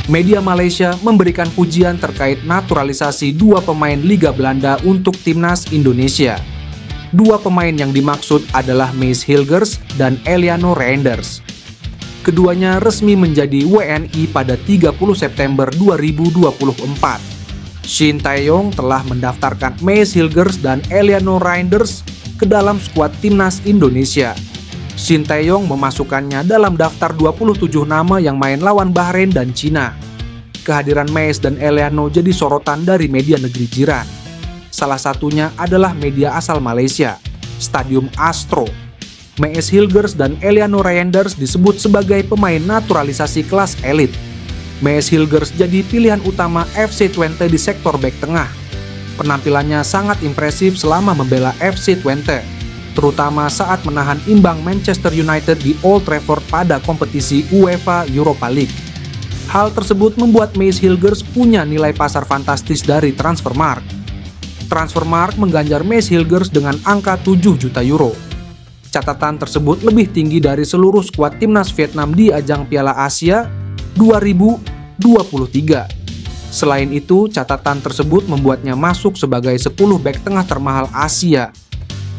Media Malaysia memberikan pujian terkait naturalisasi dua pemain Liga Belanda untuk timnas Indonesia. Dua pemain yang dimaksud adalah Maes Hilgers dan Eliano Reinders. Keduanya resmi menjadi WNI pada 30 September 2024. Shin Tae-yong telah mendaftarkan Maes Hilgers dan Eliano Reinders ke dalam skuad timnas Indonesia. Shin Tae-yong memasukkannya dalam daftar 27 nama yang main lawan Bahrain dan Cina. Kehadiran Maes dan Eliano jadi sorotan dari media negeri jiran. Salah satunya adalah media asal Malaysia, Stadium Astro. Maes Hilgers dan Eliano Reinders disebut sebagai pemain naturalisasi kelas elit. Maes Hilgers jadi pilihan utama FC Twente di sektor bek tengah. Penampilannya sangat impresif selama membela FC Twente, terutama saat menahan imbang Manchester United di Old Trafford pada kompetisi UEFA Europa League. Hal tersebut membuat Maes Hilgers punya nilai pasar fantastis dari Transfermarkt. Transfermarkt mengganjar Maes Hilgers dengan angka 7 juta euro. Catatan tersebut lebih tinggi dari seluruh skuad timnas Vietnam di ajang Piala Asia 2023. Selain itu, catatan tersebut membuatnya masuk sebagai 10 bek tengah termahal Asia.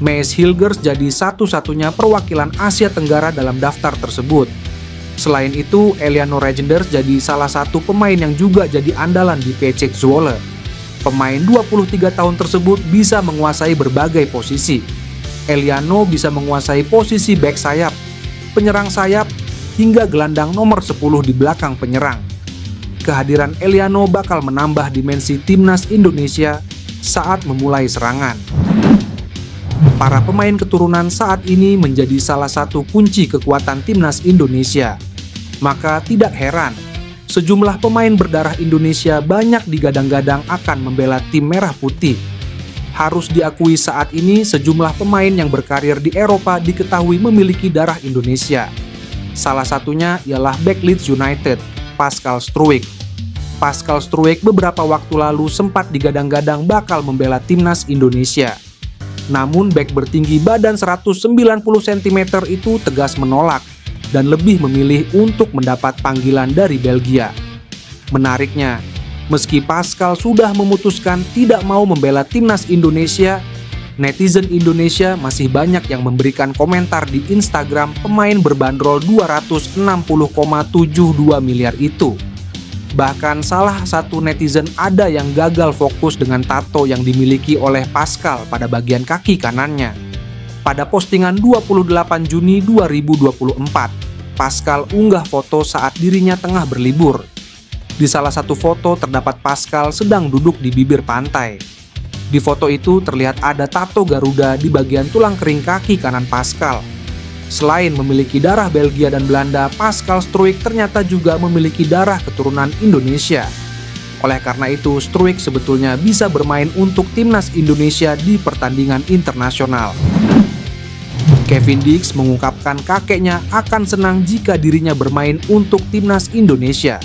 Maes Hilgers jadi satu-satunya perwakilan Asia Tenggara dalam daftar tersebut. Selain itu, Eliano Reinders jadi salah satu pemain yang juga jadi andalan di PC Zwolle. Pemain 23 tahun tersebut bisa menguasai berbagai posisi. Eliano bisa menguasai posisi bek sayap, penyerang sayap, hingga gelandang nomor 10 di belakang penyerang. Kehadiran Eliano bakal menambah dimensi timnas Indonesia saat memulai serangan. Para pemain keturunan saat ini menjadi salah satu kunci kekuatan timnas Indonesia. Maka tidak heran, sejumlah pemain berdarah Indonesia banyak digadang-gadang akan membela tim merah putih. Harus diakui saat ini sejumlah pemain yang berkarir di Eropa diketahui memiliki darah Indonesia. Salah satunya ialah bek Leeds United, Pascal Struijk. Pascal Struijk beberapa waktu lalu sempat digadang-gadang bakal membela timnas Indonesia. Namun bek bertinggi badan 190 cm itu tegas menolak dan lebih memilih untuk mendapat panggilan dari Belgia. Menariknya, meski Pascal sudah memutuskan tidak mau membela timnas Indonesia, netizen Indonesia masih banyak yang memberikan komentar di Instagram pemain berbanderol 260,72 miliar itu. Bahkan salah satu netizen ada yang gagal fokus dengan tato yang dimiliki oleh Pascal pada bagian kaki kanannya. Pada postingan 28 Juni 2024, Pascal unggah foto saat dirinya tengah berlibur. Di salah satu foto terdapat Pascal sedang duduk di bibir pantai. Di foto itu terlihat ada tato Garuda di bagian tulang kering kaki kanan Pascal. Selain memiliki darah Belgia dan Belanda, Pascal Struijk ternyata juga memiliki darah keturunan Indonesia. Oleh karena itu, Struijk sebetulnya bisa bermain untuk timnas Indonesia di pertandingan internasional. Kevin Dix mengungkapkan kakeknya akan senang jika dirinya bermain untuk timnas Indonesia.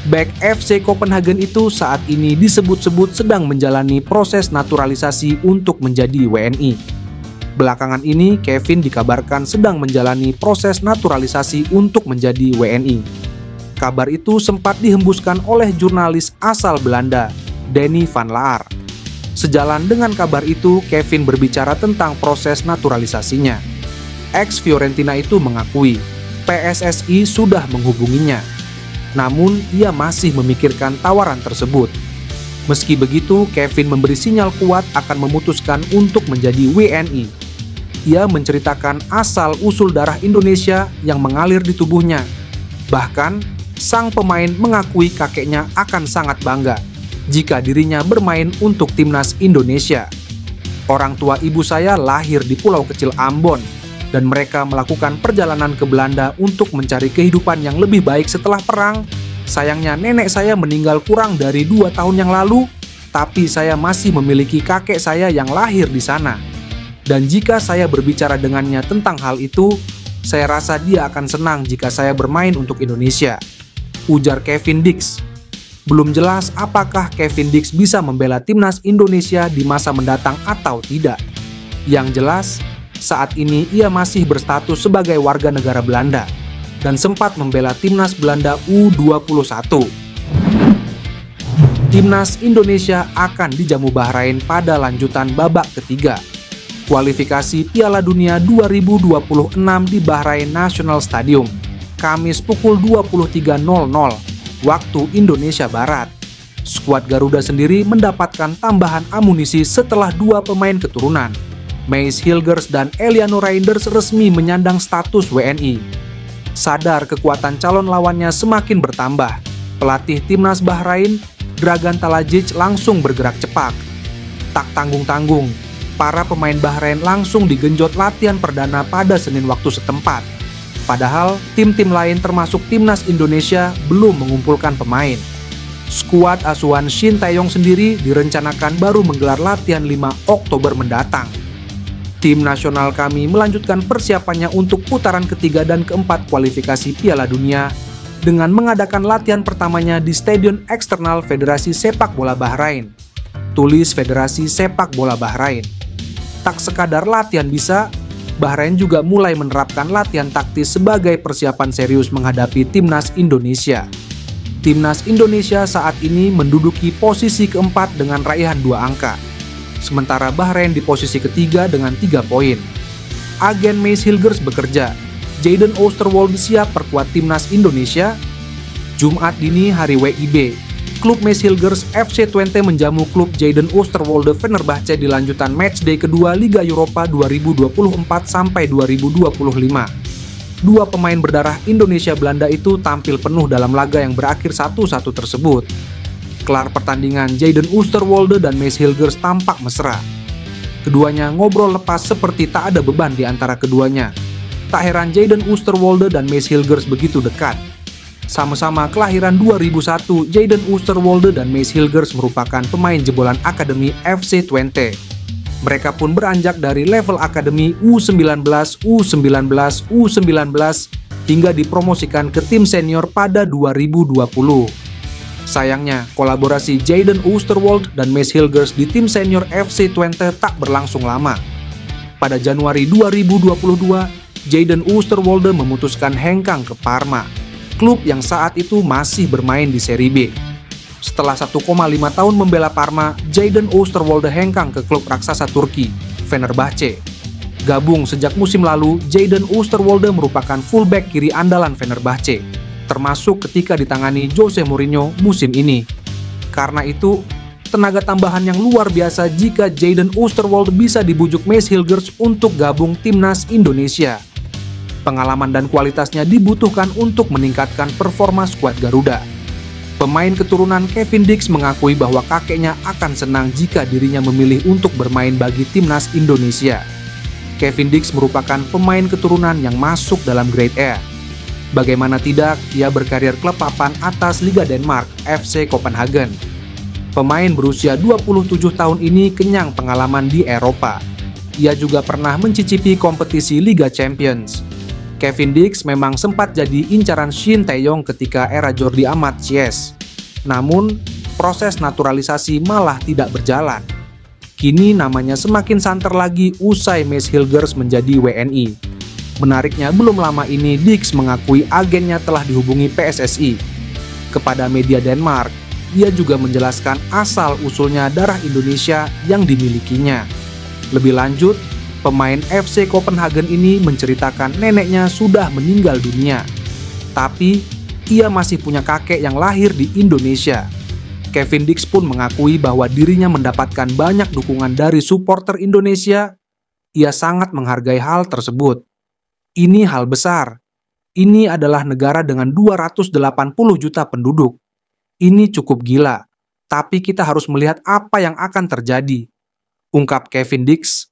Bek FC Copenhagen itu saat ini disebut-sebut sedang menjalani proses naturalisasi untuk menjadi WNI. Belakangan ini, Kevin dikabarkan sedang menjalani proses naturalisasi untuk menjadi WNI. Kabar itu sempat dihembuskan oleh jurnalis asal Belanda, Danny van Laar. Sejalan dengan kabar itu, Kevin berbicara tentang proses naturalisasinya. Ex-Fiorentina itu mengakui PSSI sudah menghubunginya. Namun, ia masih memikirkan tawaran tersebut. Meski begitu, Kevin memberi sinyal kuat akan memutuskan untuk menjadi WNI. Ia menceritakan asal-usul darah Indonesia yang mengalir di tubuhnya. Bahkan, sang pemain mengakui kakeknya akan sangat bangga jika dirinya bermain untuk timnas Indonesia. Orang tua ibu saya lahir di pulau kecil Ambon, dan mereka melakukan perjalanan ke Belanda untuk mencari kehidupan yang lebih baik setelah perang. Sayangnya nenek saya meninggal kurang dari 2 tahun yang lalu, tapi saya masih memiliki kakek saya yang lahir di sana. Dan jika saya berbicara dengannya tentang hal itu, saya rasa dia akan senang jika saya bermain untuk Indonesia, ujar Kevin Dix. Belum jelas apakah Kevin Dix bisa membela timnas Indonesia di masa mendatang atau tidak. Yang jelas, saat ini ia masih berstatus sebagai warga negara Belanda dan sempat membela timnas Belanda U21. Timnas Indonesia akan dijamu Bahrain pada lanjutan babak ketiga kualifikasi Piala Dunia 2026 di Bahrain National Stadium, Kamis pukul 23.00 waktu Indonesia Barat. Skuad Garuda sendiri mendapatkan tambahan amunisi setelah dua pemain keturunan, Mace Hilgers dan Eliano Reinders, resmi menyandang status WNI. Sadar kekuatan calon lawannya semakin bertambah, pelatih Timnas Bahrain, Dragan Talajic, langsung bergerak cepat. Tak tanggung-tanggung, para pemain Bahrain langsung digenjot latihan perdana pada Senin waktu setempat. Padahal tim-tim lain termasuk Timnas Indonesia belum mengumpulkan pemain. Skuad asuhan Shin Tae-yong sendiri direncanakan baru menggelar latihan 5 Oktober mendatang. Tim nasional kami melanjutkan persiapannya untuk putaran ketiga dan keempat kualifikasi Piala Dunia dengan mengadakan latihan pertamanya di Stadion Eksternal Federasi Sepak Bola Bahrain. Tulis Federasi Sepak Bola Bahrain. Tak sekadar latihan bisa, Bahrain juga mulai menerapkan latihan taktis sebagai persiapan serius menghadapi Timnas Indonesia. Timnas Indonesia saat ini menduduki posisi keempat dengan raihan 2 angka. Sementara Bahrain di posisi ketiga dengan 3 poin. Agen Mace Hilgers bekerja. Jayden Oosterwolde siap perkuat Timnas Indonesia. Jumat dini hari WIB, klub Mace Hilgers FC Twente menjamu klub Jayden Oosterwolde Fenerbahce di lanjutan matchday kedua Liga Eropa 2024 sampai 2025. Dua pemain berdarah Indonesia-Belanda itu tampil penuh dalam laga yang berakhir 1-1 tersebut. Kelar pertandingan, Jayden Oosterwolde dan Mace Hilgers tampak mesra. Keduanya ngobrol lepas seperti tak ada beban di antara keduanya. Tak heran Jayden Oosterwolde dan Mace Hilgers begitu dekat. Sama-sama kelahiran 2001, Jayden Oosterwolde dan Mace Hilgers merupakan pemain jebolan Akademi FC Twente. Mereka pun beranjak dari level akademi U19, U19, U19 hingga dipromosikan ke tim senior pada 2020. Sayangnya, kolaborasi Jayden Oosterwolde dan Mace Hilgers di tim senior FC Twente tak berlangsung lama. Pada Januari 2022, Jayden Oosterwolde memutuskan hengkang ke Parma, klub yang saat itu masih bermain di Serie B. Setelah 1,5 tahun membela Parma, Jayden Oosterwolde hengkang ke klub raksasa Turki, Fenerbahce. Gabung sejak musim lalu, Jayden Oosterwolde merupakan fullback kiri andalan Fenerbahce, termasuk ketika ditangani Jose Mourinho musim ini. Karena itu, tenaga tambahan yang luar biasa jika Jayden Oosterwolde bisa dibujuk Mace Hilgers untuk gabung Timnas Indonesia. Pengalaman dan kualitasnya dibutuhkan untuk meningkatkan performa skuad Garuda. Pemain keturunan Kevin Dix mengakui bahwa kakeknya akan senang jika dirinya memilih untuk bermain bagi Timnas Indonesia. Kevin Dix merupakan pemain keturunan yang masuk dalam Grade A. Bagaimana tidak, ia berkarir klub papan atas Liga Denmark, FC Copenhagen. Pemain berusia 27 tahun ini kenyang pengalaman di Eropa. Ia juga pernah mencicipi kompetisi Liga Champions. Kevin Dix memang sempat jadi incaran Shin Tae-yong ketika era Jordi Amat Chies. Namun, proses naturalisasi malah tidak berjalan. Kini namanya semakin santer lagi usai Mace Hilgers menjadi WNI. Menariknya, belum lama ini Dix mengakui agennya telah dihubungi PSSI. Kepada media Denmark, ia juga menjelaskan asal-usulnya darah Indonesia yang dimilikinya. Lebih lanjut, pemain FC Copenhagen ini menceritakan neneknya sudah meninggal dunia. Tapi, ia masih punya kakek yang lahir di Indonesia. Kevin Dix pun mengakui bahwa dirinya mendapatkan banyak dukungan dari supporter Indonesia. Ia sangat menghargai hal tersebut. Ini hal besar. Ini adalah negara dengan 280 juta penduduk. Ini cukup gila. Tapi kita harus melihat apa yang akan terjadi, ungkap Kevin Dix.